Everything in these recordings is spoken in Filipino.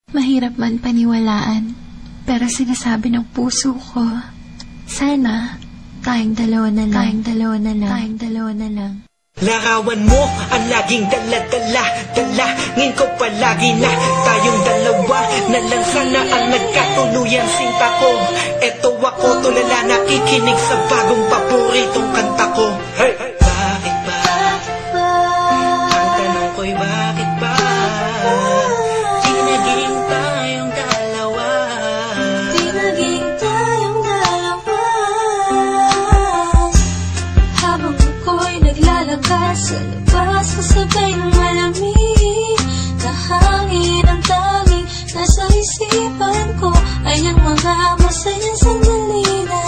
Mahirap man paniwalaan, pero sinasabi ng puso ko, sana tayong dalawa na lang, tayong dalawa na lang. Larawan mo ang laging dala-dala, dalangin ko palagi na tayong dalawa na lang sana ang nagkatuluyan sinta ko. Eto ako tulala nakikinig sa bagong paboritong kanta ko. Hey! Bakit ba? Ang tanong ko'y bakit ba? Di naging tayong dalawa. Di naging tayong dalawa. Habang ako'y naglalakad sa labas, kasabay ng malamig na hangin, ang tanging nasa isipan ko ay ang mga masayang sandali na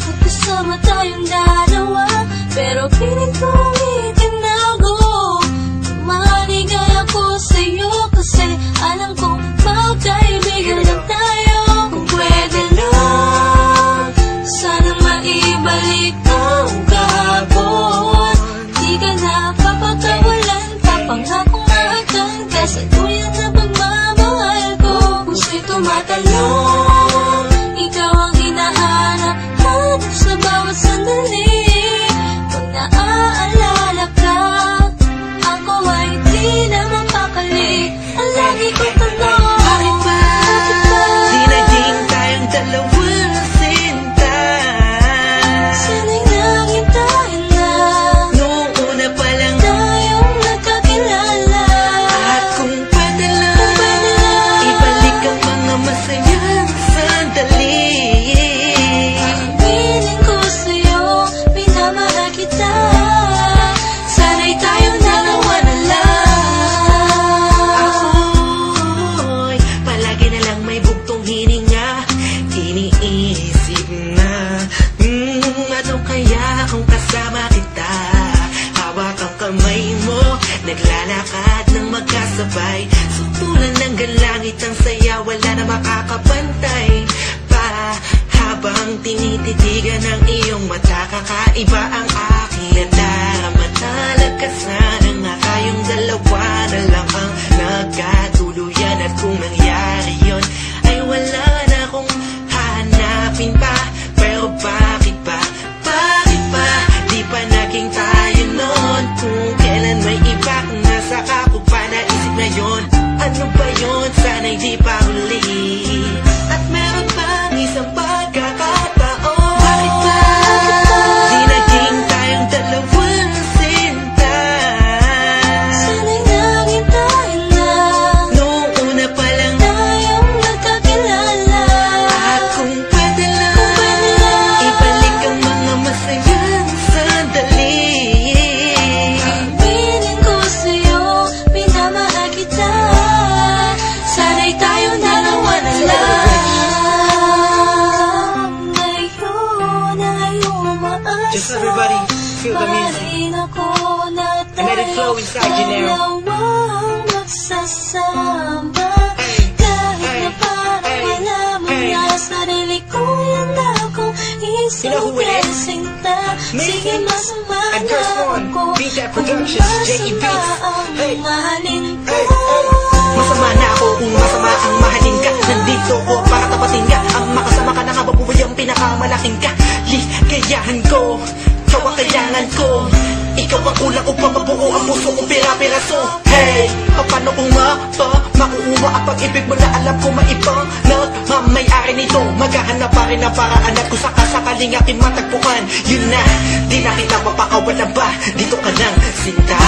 magkasama tayong dalawa. Pero piling ko itinago, maligay ako sa'yo kasi alam kong magkaibigan lang tayo. Kung pwede lang, sana maibalik ang kahapon. Di ka na papagkawalan, papangakong maagdan ka sa tuyan na pagmamahal ko. Puso'y tumatalon, ikaw ang hinahanap sa bawat sandali. Pag naaalala ka, ako ay di na mapakali. Ang lagi kong tanong, bakit ba? Di naging tayong dalawa sinta. Sana'y naging tayo na Noong una pa lang tayong nagkakilala. at kung pwede lang, ibalik ang mga masayang sandali. Aminin ko sa'yo, minamahal kita. Sana'y tayong dalawa na lang. Ako'y palagi na lang may bugtong hininga, iniisip na ano kaya kung kasama kita. Hawak ang kamay mo, naglalakad ng magkasabay, sutulan ng galangit ang saya, wala na makakapantay pa. Habang tinititigan ng iyong mata, kakaiba ang aking nadarama. Talaga sana nga tayong dalawa na lang ang nagkatuluyan. At kung nangyari yun, ay wala na akong hahanapin pa. Pero bakit ba? Bakit ba? Di pa naging tayo noon. Kung kailan may iba, kung nasa ako pa naisip na yun. Ano ba yun? Sana'y di pa huli. At meron pang isang pagkakataon. Bakit ba? Di naging tayong dalawa sinta. Sana'y naging tayo na Noong una pa lang tayong nagkakilala. at kung pwede lang, ibalik ang mga masayang sandali. Aminin ko sa'yo, minamahal kita. Sana'y tayong dalawa na lang. Ngayon ay umaasa. Just everybody feel the music. Mahalin ako na And let it flow inside you now. dalawang magsasama. Kahit na parang wala mo na sarili ko, yan akong You know who it is? sinta. Sige, masama And na Curse One, ako. Beat That Productions, J.E. Beats. Hey, Mahalin ko. masama na ako kung masama ang mahalin ka. Nandito ko para tapatin ka. Ang makasama ka na kababuhay ang pinakamalaking ka. Ligayahan ko, ikaw ang kailangan ko. Ikaw ang kulang upang mabuo ang puso kong pira-piraso. Hey, paano kung makukuha ang pag-ibig mo na alam ko maibang nagmamayari nito. Maghahanap pa rin ang paraan at kung sakasakaling aking matagpuan, yun na, di na kita mapakawalan ba? Dito ka lang, sinta.